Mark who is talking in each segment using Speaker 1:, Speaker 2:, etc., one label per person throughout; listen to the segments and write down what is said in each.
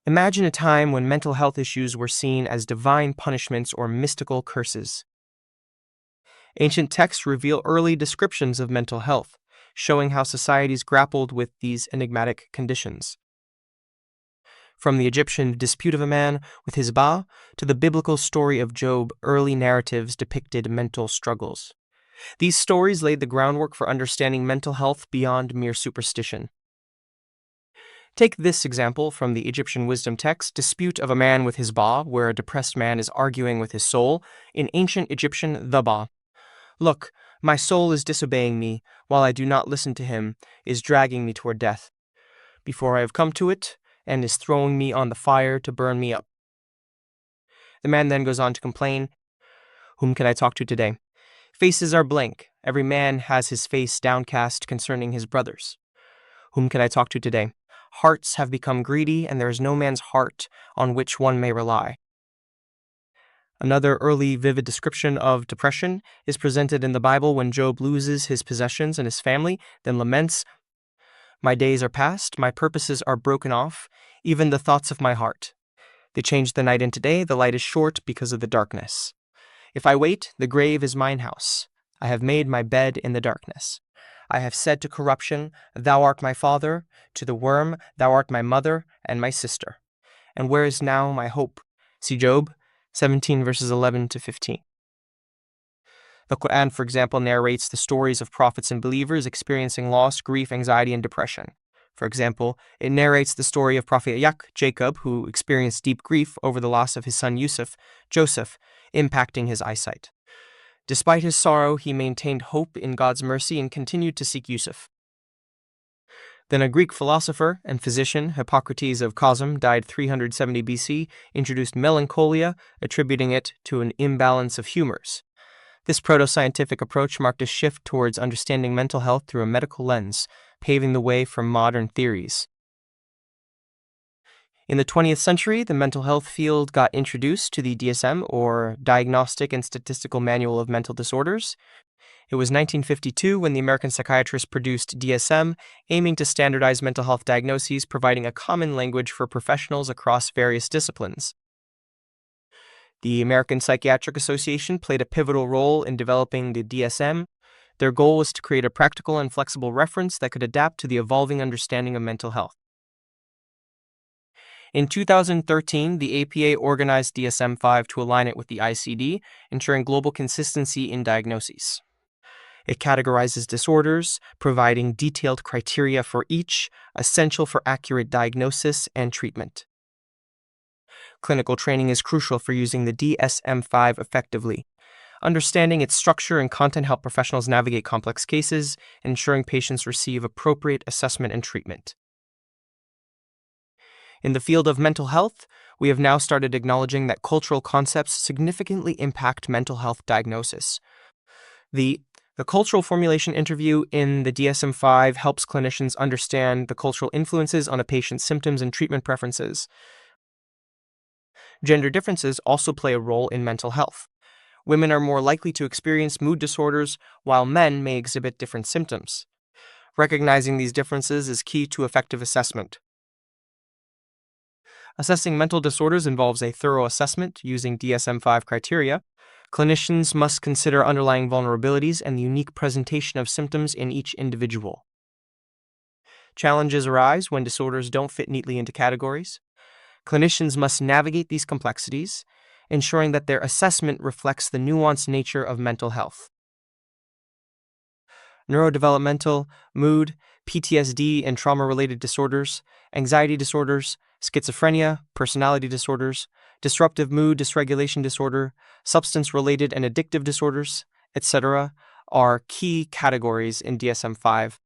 Speaker 1: Imagine a time when mental health issues were seen as divine punishments or mystical curses. Ancient texts reveal early descriptions of mental health, showing how societies grappled with these enigmatic conditions. From the Egyptian dispute of a man with his Ba to the biblical story of Job, early narratives depicted mental struggles. These stories laid the groundwork for understanding mental health beyond mere superstition. Take this example from the Egyptian wisdom text, Dispute of a Man with His Ba, where a depressed man is arguing with his soul. In ancient Egyptian, the Ba. Look, my soul is disobeying me, while I do not listen to him, is dragging me toward death, before I have come to it, and is throwing me on the fire to burn me up. The man then goes on to complain, whom can I talk to today? Faces are blank. Every man has his face downcast concerning his brothers. Whom can I talk to today? Hearts have become greedy, and there is no man's heart on which one may rely. Another early vivid description of depression is presented in the Bible when Job loses his possessions and his family, then laments, "My days are past, my purposes are broken off, even the thoughts of my heart. They change the night into day, the light is short because of the darkness. If I wait, the grave is mine house. I have made my bed in the darkness. I have said to corruption, Thou art my father, to the worm, Thou art my mother and my sister. And where is now my hope?" See Job 17 verses 11 to 15. The Quran, for example, narrates the stories of prophets and believers experiencing loss, grief, anxiety, and depression. For example, it narrates the story of Prophet Jacob, who experienced deep grief over the loss of his son Joseph, impacting his eyesight. Despite his sorrow, he maintained hope in God's mercy and continued to seek Yusuf. Then a Greek philosopher and physician, Hippocrates of Cosm, died 370 BC, introduced melancholia, attributing it to an imbalance of humors. This proto-scientific approach marked a shift towards understanding mental health through a medical lens, paving the way for modern theories. In the 20th century, the mental health field got introduced to the DSM, or Diagnostic and Statistical Manual of Mental Disorders. It was 1952 when the American psychiatrists produced DSM, aiming to standardize mental health diagnoses, providing a common language for professionals across various disciplines. The American Psychiatric Association played a pivotal role in developing the DSM. Their goal was to create a practical and flexible reference that could adapt to the evolving understanding of mental health. In 2013, the APA organized DSM-5 to align it with the ICD, ensuring global consistency in diagnoses. It categorizes disorders, providing detailed criteria for each, essential for accurate diagnosis and treatment. Clinical training is crucial for using the DSM-5 effectively. Understanding its structure and content help professionals navigate complex cases, ensuring patients receive appropriate assessment and treatment. In the field of mental health, we have now started acknowledging that cultural concepts significantly impact mental health diagnosis. The cultural formulation interview in the DSM-5 helps clinicians understand the cultural influences on a patient's symptoms and treatment preferences. Gender differences also play a role in mental health. Women are more likely to experience mood disorders, while men may exhibit different symptoms. Recognizing these differences is key to effective assessment. Assessing mental disorders involves a thorough assessment using DSM-5 criteria. Clinicians must consider underlying vulnerabilities and the unique presentation of symptoms in each individual. Challenges arise when disorders don't fit neatly into categories. Clinicians must navigate these complexities, ensuring that their assessment reflects the nuanced nature of mental health. Neurodevelopmental, mood, PTSD and trauma-related disorders, anxiety disorders, schizophrenia, personality disorders, disruptive mood dysregulation disorder, substance-related and addictive disorders, etc., are key categories in DSM-5.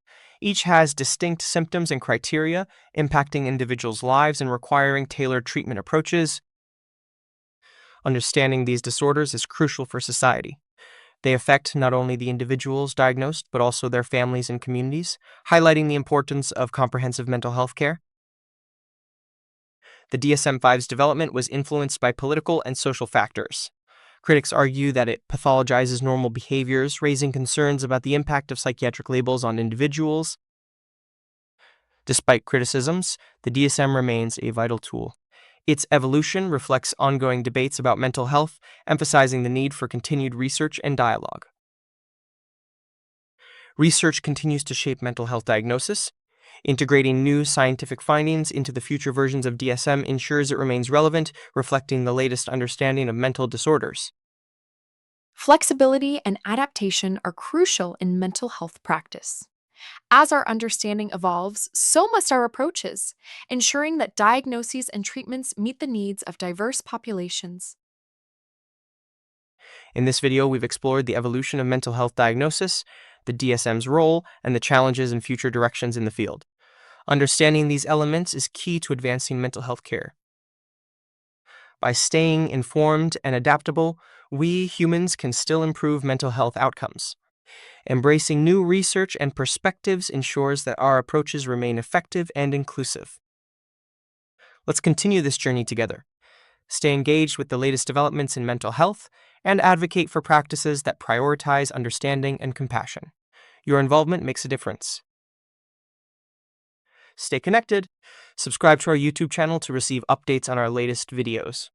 Speaker 1: Each has distinct symptoms and criteria impacting individuals' lives and requiring tailored treatment approaches. Understanding these disorders is crucial for society. They affect not only the individuals diagnosed, but also their families and communities, highlighting the importance of comprehensive mental health care. The DSM-5's development was influenced by political and social factors. Critics argue that it pathologizes normal behaviors, raising concerns about the impact of psychiatric labels on individuals. Despite criticisms, the DSM remains a vital tool. Its evolution reflects ongoing debates about mental health, emphasizing the need for continued research and dialogue. Research continues to shape mental health diagnosis. Integrating new scientific findings into the future versions of DSM ensures it remains relevant, reflecting the latest understanding of mental disorders.
Speaker 2: Flexibility and adaptation are crucial in mental health practice. As our understanding evolves, so must our approaches, ensuring that diagnoses and treatments meet the needs of diverse populations.
Speaker 1: In this video, we've explored the evolution of mental health diagnosis, the DSM's role, and the challenges and future directions in the field. Understanding these elements is key to advancing mental health care. By staying informed and adaptable, we humans can still improve mental health outcomes. Embracing new research and perspectives ensures that our approaches remain effective and inclusive. Let's continue this journey together. Stay engaged with the latest developments in mental health and advocate for practices that prioritize understanding and compassion. Your involvement makes a difference. Stay connected. Subscribe to our YouTube channel to receive updates on our latest videos.